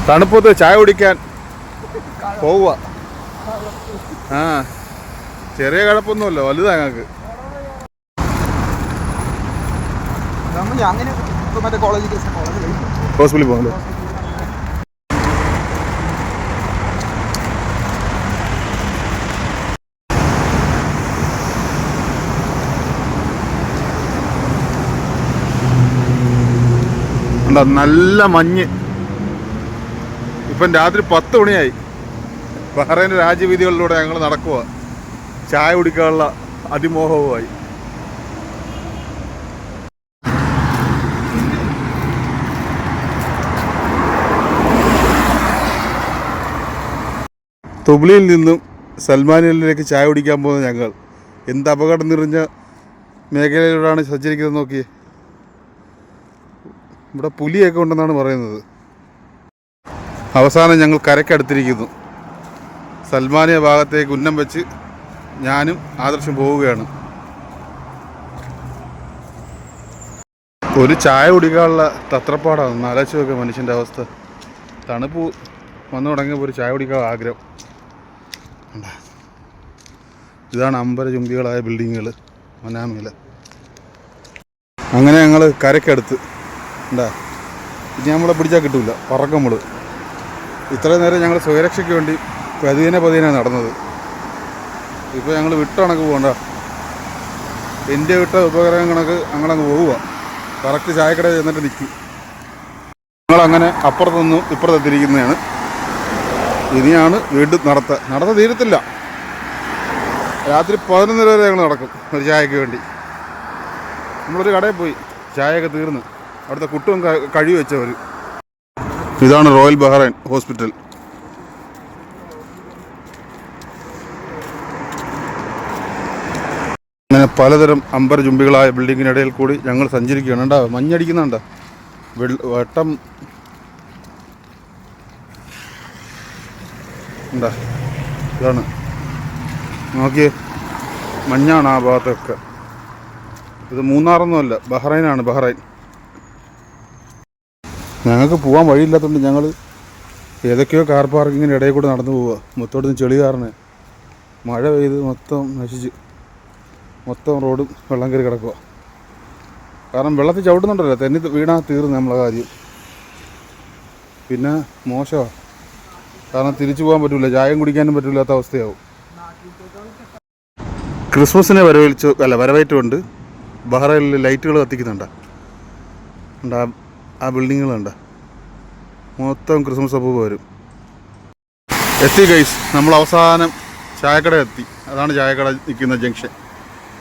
തണുപ്പത്ത് ചായ കുടിക്കാൻ പോവുക. ആ ചെറിയ കുഴപ്പമൊന്നുമല്ല, വലുതാ ഞങ്ങൾക്ക്. ഹോസ്പിറ്റലിൽ പോകുന്നല്ലോ. നല്ല മഞ്ഞ്. ഇപ്പം രാത്രി 10 മണിയായി. ബഹ്റൈൻ രാജ്യവീതികളിലൂടെ ഞങ്ങൾ നടക്കുക. ചായ കുടിക്കാനുള്ള അതിമോഹവുമായി. തുബ്ലിയിൽ നിന്നും സൽമാനിയയിലേക്ക് ചായ കുടിക്കാൻ പോകുന്ന ഞങ്ങൾ എന്ത് അപകടം നിറഞ്ഞ മേഖലയിലൂടെയാണ് സഞ്ചരിക്കുന്നത് നോക്കിയേ. ഇവിടെ പുലിയൊക്കെ ഉണ്ടെന്നാണ് പറയുന്നത്. അവസാനം ഞങ്ങൾ കരയ്ക്കടുത്തിരിക്കുന്നു. സൽമാനിയ ഭാഗത്തേക്ക് ഉന്നം വെച്ച് ഞാനും ആദർശം പോവുകയാണ്. ഒരു ചായ കുടിക്കാനുള്ള തത്രപ്പാടാണ്. ആലോചിച്ച് നോക്കുക മനുഷ്യൻ്റെ അവസ്ഥ. തണുപ്പ് വന്നു തുടങ്ങിയപ്പോൾ ഒരു ചായ കുടിക്കാനുള്ള ആഗ്രഹം. ഇതാണ് അമ്പരചുംബികളായ ബിൽഡിങ്ങുകൾ മനാമയിൽ. അങ്ങനെ ഞങ്ങൾ കരയ്ക്കടുത്ത് ഉണ്ടാ. ഇനി നമ്മളെ പിടിച്ചാൽ കിട്ടില്ല, പറക്കും നമ്മൾ. ഇത്രയും നേരം ഞങ്ങൾ സ്വയരക്ഷയ്ക്ക് വേണ്ടി പതിയെ നടന്നത്. ഇപ്പോൾ ഞങ്ങൾ വിട്ടണക്ക് പോകണ്ട. എൻ്റെ വിട്ട ഉപകരണം കണക്ക് ഞങ്ങളങ്ങ് പോവുക. കറക്റ്റ് ചായക്കട ചെന്നിട്ട് നിൽക്കും. ഞങ്ങളങ്ങനെ അപ്പുറത്തൊന്നും ഇപ്പുറത്തെത്തിരിക്കുന്നതാണ്. ഇനിയാണ് വീണ്ടും നടത്ത തീരത്തില്ല. രാത്രി 11 വരെ ഞങ്ങൾ നടക്കും ഒരു ചായക്ക് വേണ്ടി. നമ്മളൊരു കടയിൽ പോയി ചായയൊക്കെ തീർന്ന് അവിടുത്തെ കുട്ടും കഴി വെച്ചവർ. ഇതാണ് റോയൽ ബഹ്റൈൻ ഹോസ്പിറ്റൽ. അങ്ങനെ പലതരം അമ്പരചുംബികളായ ബിൽഡിങ്ങിനിടയിൽ കൂടി ഞങ്ങൾ സഞ്ചരിക്കുകയാണ്. ഉണ്ടാ മഞ്ഞടിക്കുന്നുണ്ടോ? വെട്ടം ഉണ്ടാ. ഇതാണ് നോക്കിയേ, മഞ്ഞാണ് ആ ഭാഗത്തൊക്കെ. ഇത് മൂന്നാറൊന്നുമല്ല, ബഹ്റൈനാണ്. ബഹ്റൈൻ. ഞങ്ങൾക്ക് പോകാൻ വഴിയില്ലാത്തതുകൊണ്ട് ഞങ്ങൾ ഏതൊക്കെയോ കാർ പാർക്കിങ്ങിന് ഇടയിൽ കൂടെ നടന്നു പോവുക. മൊത്തം ചെളി കാരണം മഴ പെയ്ത് മൊത്തം നശിച്ച് മൊത്തം റോഡും വെള്ളം കയറി കിടക്കുക. കാരണം വെള്ളത്തിൽ ചവിട്ടുന്നുണ്ടല്ലോ, തെന്നി വീണാ തീർന്ന് നമ്മളെ കാര്യം. പിന്നെ മോശമാണ്, കാരണം തിരിച്ചു പോകാൻ പറ്റില്ല, ചായം കുടിക്കാനും പറ്റില്ലാത്ത അവസ്ഥയാവും. ക്രിസ്മസിനെ വരവേറ്റുകൊണ്ട് ബഹ്റൈനിൽ ലൈറ്റുകൾ കത്തിക്കുന്നുണ്ട്. ആ ബിൽഡിങ്ങുകളുണ്ട്, മൊത്തം ക്രിസ്മസ് അപ്പൂപ്പ വരും. എത്തി ഗൈസ്, നമ്മൾ അവസാനം ചായക്കട എത്തി. അതാണ് ചായക്കട നിൽക്കുന്ന ജംഗ്ഷൻ.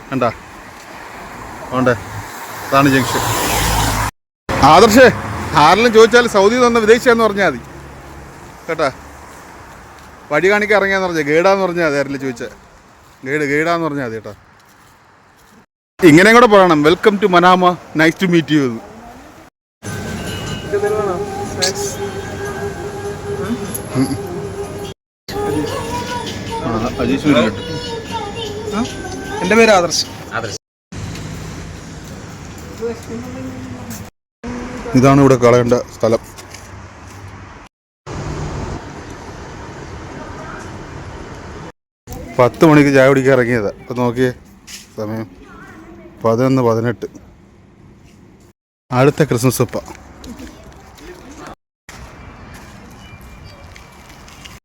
കണ്ടാ വേണ്ടേ, അതാണ് ജംഗ്ഷൻ. ആദർശേ, ആരെങ്കിലും ചോദിച്ചാൽ സൗദി തന്ന വിദേശിയാന്ന് പറഞ്ഞാൽ മതി കേട്ടാ. വഴി കാണിക്കാൻ ഇറങ്ങിയാന്ന് പറഞ്ഞാൽ ഗൈഡാന്ന് പറഞ്ഞാൽ മതി. ആരെങ്കിലും ചോദിച്ചാൽ ഗൈഡാന്ന് പറഞ്ഞാൽ മതി കേട്ടോ. ഇങ്ങനെയും കൂടെ പറയണം, welcome to Manama, nice to meet you. എൻ്റെ പേര് ആദർശ്. ഇതാണ് ഇവിടെ കളയേണ്ട സ്ഥലം. പത്ത് മണിക്ക് ചായ കുടിക്കാൻ ഇറങ്ങിയതാ. ഇപ്പം നോക്കിയേ സമയം 11:18. അടുത്ത ക്രിസ്മസ് ഒപ്പ